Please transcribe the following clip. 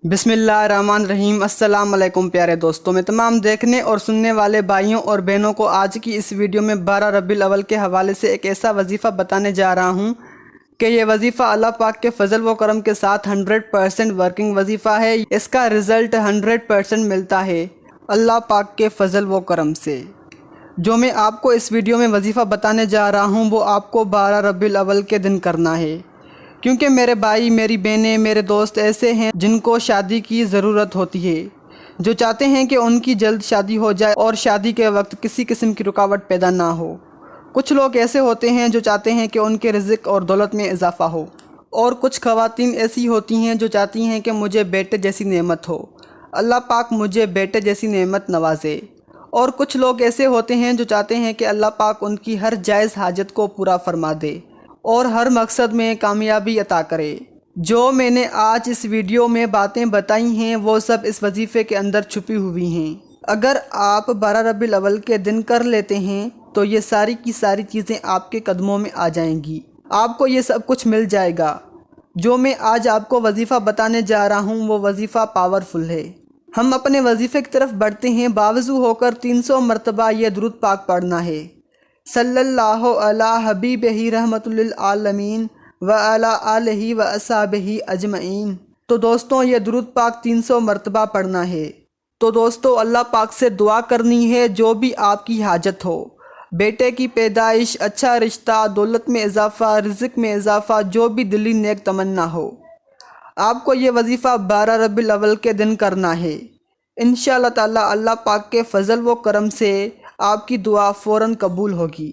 بسم اللہ الرحمن الرحیم۔ السلام علیکم پیارے دوستوں، میں تمام دیکھنے اور سننے والے بھائیوں اور بہنوں کو آج کی اس ویڈیو میں 12 ربیع الاول کے حوالے سے ایک ایسا وظیفہ بتانے جا رہا ہوں کہ یہ وظیفہ اللہ پاک کے فضل و کرم کے ساتھ 100% ورکنگ وظیفہ ہے۔ اس کا رزلٹ 100% ملتا ہے اللہ پاک کے فضل و کرم سے۔ جو میں آپ کو اس ویڈیو میں وظیفہ بتانے جا رہا ہوں وہ آپ کو 12 ربیع الاول کے دن کرنا ہے، کیونکہ میرے بھائی، میری بہنیں، میرے دوست ایسے ہیں جن کو شادی کی ضرورت ہوتی ہے، جو چاہتے ہیں کہ ان کی جلد شادی ہو جائے اور شادی کے وقت کسی قسم کی رکاوٹ پیدا نہ ہو۔ کچھ لوگ ایسے ہوتے ہیں جو چاہتے ہیں کہ ان کے رزق اور دولت میں اضافہ ہو، اور کچھ خواتین ایسی ہوتی ہیں جو چاہتی ہیں کہ مجھے بیٹے جیسی نعمت ہو، اللہ پاک مجھے بیٹے جیسی نعمت نوازے۔ اور کچھ لوگ ایسے ہوتے ہیں جو چاہتے ہیں کہ اللہ پاک ان کی ہر جائز حاجت کو پورا فرما دے اور ہر مقصد میں کامیابی عطا کرے۔ جو میں نے آج اس ویڈیو میں باتیں بتائی ہیں وہ سب اس وظیفے کے اندر چھپی ہوئی ہیں۔ اگر آپ 12 ربیع الاول کے دن کر لیتے ہیں تو یہ ساری کی ساری چیزیں آپ کے قدموں میں آ جائیں گی، آپ کو یہ سب کچھ مل جائے گا۔ جو میں آج آپ کو وظیفہ بتانے جا رہا ہوں وہ وظیفہ پاورفل ہے۔ ہم اپنے وظیفے کی طرف بڑھتے ہیں، باوضو ہو کر 300 مرتبہ یہ درود پاک پڑھنا ہے۔ صلی اللہ علی حبیبہ رحمۃ للعالمین وعلی آلہ واصحابہ اجمعین۔ تو دوستوں، یہ درود پاک 300 مرتبہ پڑھنا ہے۔ تو دوستوں، اللہ پاک سے دعا کرنی ہے جو بھی آپ کی حاجت ہو، بیٹے کی پیدائش، اچھا رشتہ، دولت میں اضافہ، رزق میں اضافہ، جو بھی دلی نیک تمنا ہو، آپ کو یہ وظیفہ 12 ربیع الاول کے دن کرنا ہے۔ انشاءاللہ تعالی اللہ پاک کے فضل و کرم سے آپ کی دعا فوراً قبول ہوگی۔